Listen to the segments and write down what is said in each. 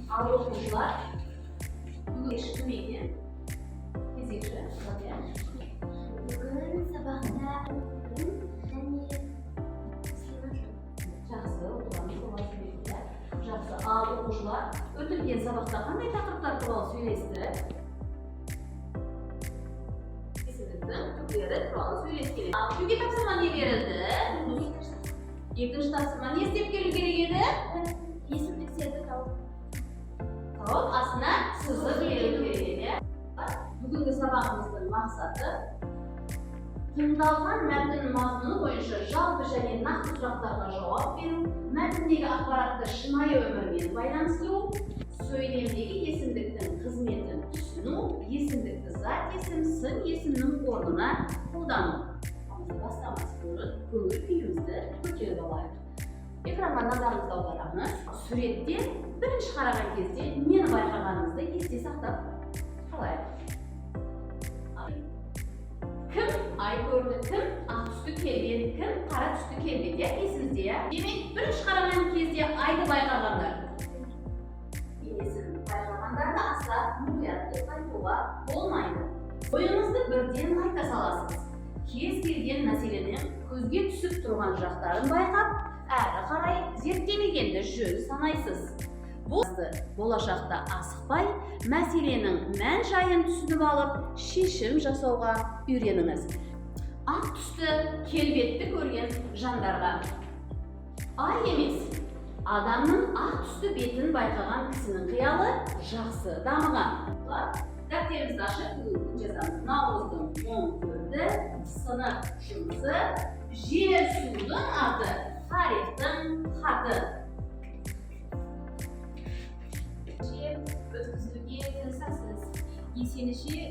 Al okuyucular. Bugün eşitmeydi. Fizikçi. Bugün sabahta Жақсы, оқығанымыз олар сөйлесті. Жақсы, ал оқушылар өтілген сабақта қандай тақырыптар туралы сөйлесті? Есімдіктің түрлері туралы сөйлескен. Үйге тапсырма не берілді? Екінші тапсырма не істеп келу керек еді? есімдіктерді тауып Астына сызып беру керек еді. Бүгінгі сабағымыздың мақсаты тыңдалған мәтін мазмұны бойынша жалпы және нақты сұрақтарға жауап беру, мәтіндегі ақпаратты шынайы өмірмен байланыстыру, сөйлемдегі есімдіктің қызметін түсіну, есімдікті зат есім, сын есімнің орнына қолдану. Бастамас бұрын көңіл күйімізді көтеріп алайық. Экранға назарыңызды аударамыз. Суретте бірінші қараған кезде нені байқағаныңызды есте сақтап қалайық. Кім ай көрді, кім ақ түсті келбет, кім қара түсті келбет, есіңізде? Демек, бірінші қараған кезде айды байқағандар. Бейнесін байқағандарды аса мұқиятты айтуға болмайды. Ойыңызды бірден айта саласыз. Кез келген мәселенің көзге түсіп тұрған жақтарын байқап, әрі қарай зерттемегенді жөн санайсыз. Бұл болашақта асықпай, мәселенің мән-жайын түсініп алып, шешім жасауға үйреніңіз. Ақ түсті келбетті көрген жандарға ай емес, адамның ақ түсті бетін байқаған кісінің қиялы жақсы дамыған. Дәптерімізді ашып, жазамыз. Наурыздың 14-і, сынып жұмысы, жер судың аты, тарихтың хаты. өткізуге тырысасыз. Есесіне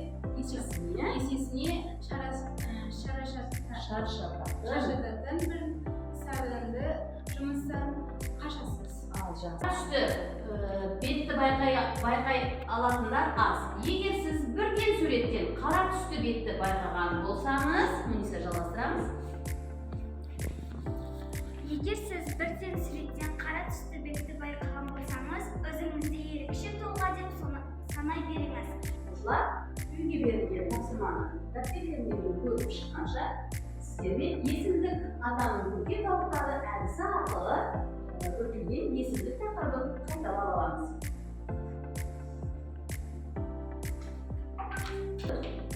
шаршататын бір сәуірінді жұмыстан қашасыз. Түсті бетті байқай алатындар аз. Егер сіз бірден суреттен қара түсті бетті байқаған болсаңыз, Мұниса жалғастырамыз. Егер сіз бірден суреттен қара түсті бетті байқаған болсаңыз, өзіңізді ерекше тұлға деп санай беріңіз. Оқушылар, үйге берілген тапсырманы дәптерлеріңізбен көріп шыққанша, сіздермен есімдік атаның көркем тауықтары әдісі арқылы өтілген есімдік тақырыбын қайталап аламыз.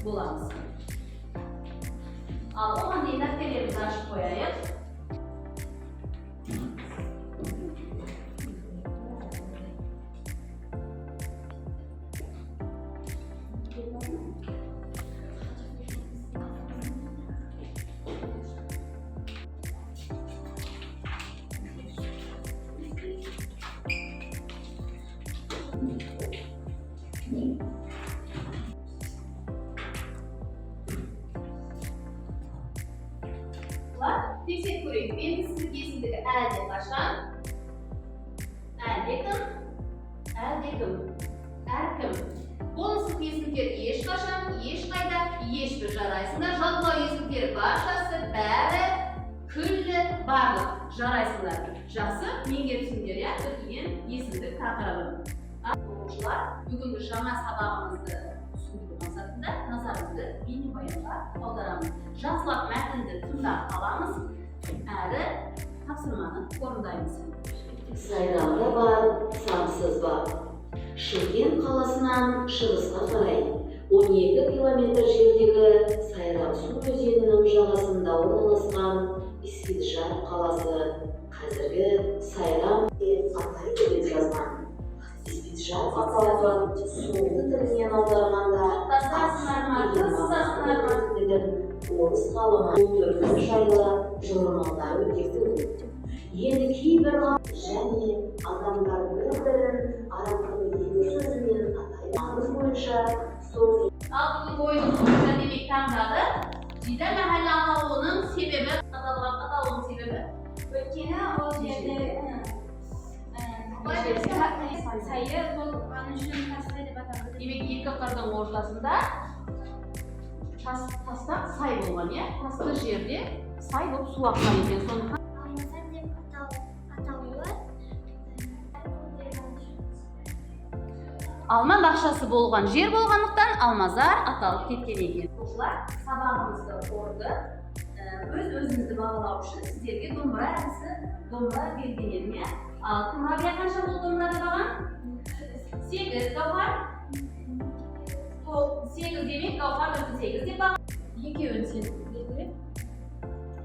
Боламыз. Ал оған дейін дәптерлерімізді ашып қояйық. Тексеріп көрейік. Белгісіздік есімдігі әлде қашан, әлде кім, әркім. Болмыстық есімдіктер ешқашан, ешқайда, ешбір жарайсыңдар. Жалпылау есімдіктер баршасы, бәрі, күллі, барлық жарайсыңдар. Жақсы, меңгеріпсіңдер, өтілген есімдік тақырыбын. Оқушылар, бүгінгі жаңа сабағымызды түсіндіру мақсатында назарымызды бейнебаянға аударамыз. Жазылған мәтінді тыңдап аламыз, әрі тапсырманы орындаймыз. Сайралда бар, сансыз бар. Шымкент қаласынан шығысқа қарай 12 километр жердегі Сайрам су өзенінің жағасында орналасқан Исфиджар қаласы, қазіргі Сайрам деп атайды деп жазған. Исфиджар атауы соңғы тілінен аударғанда орыс ғалымы түркі жайлы журналдар өтеді. Енді кейбір және адамдар бір-бірін арақылы екі сөзімен атайды. Аңыз бойынша сол Ал бүгінгі ойын бойынша демек таңдады. Жида мәхәллә аталуының себебі, аталуының себебі. Өйткені ол жерде сайы болғаны үшін тастай деп аталды. Демек екі қырдың ортасында таста сай болған, иә? Тасты жерде сай болып су аққан екен. Сондықтан Аңыздар деп аталуы alma бақшасы болған жер болғандықтан Алмазар аталып кеткен екен. Оқушылар, сабағымызды қорытып, өз-өзіңізді бағалау үшін сіздерге домбыра әдісі берген едім, иә? Ал Рабия қанша болды домбырада баған? 8. Гаухар? 8 демек, Гаухар 8 деп баға. Екеуін сен белгілеп.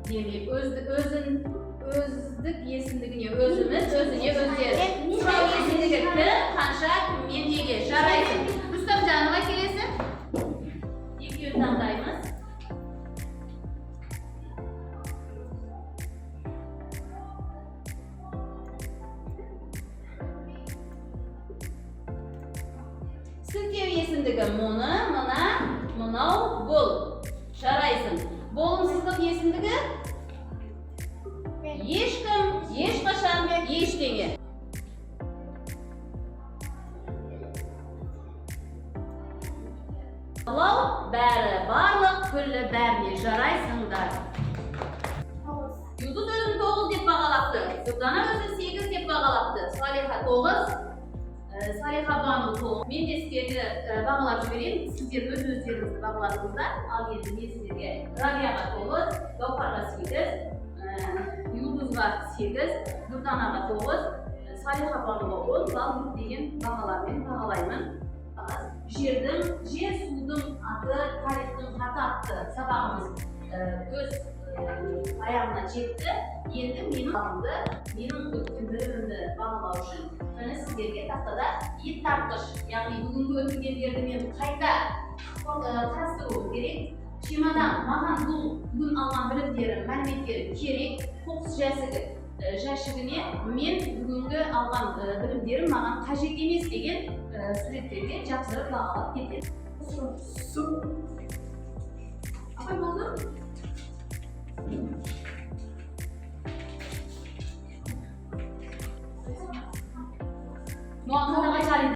Демек, өздік есімдігіне өзіміз, өзіне өздері. Сұрау есімдігі кім, қанша, кіммен неге жарайсың. Рустамжанова келесі. Екеуін таңдаймыз. Сілтеу есімдігі мұны, мына, мынау, бұл. Жарайсың. Болымсыздық есімдігі? Ешкім, ешқашан, ештеңе. Балау, бәрі, барлық, күлі бәріне жарайсыңдар. Юлдыз өзін 9 деп бағалапты. Сұрдана өзін 8 деп бағалапты. Салиха 9. Салиха Бану 9. Мен де сіздерді бағалап жіберейін. Сіздер өз-өздеріңізді бағаладыңыздар. Ал енді мен сіздерге Рабияға 9, Гаухарға 8, Юлдызға 8, Дұрданаға 9, Салиха Бануға 10 балл деген бағалармен бағалаймын. Жер судың аты, тарихтың хаты атты сабағымыз өз аяғына жетті. Енді менің өткендерімді бағалау үшін сіздерге тақтада ет тартқыш, яғни бүгінгі өткендерді мен қайта қарастыруым керек. Чемодан маған бүгін алған білімдерім, мәліметтері керек. Қоқыс жәшігіне мен бүгінгі алған білімдерім маған қажет емес деген суреттерге жақсырып бағалап кетеді. Апай болды? Muhakkak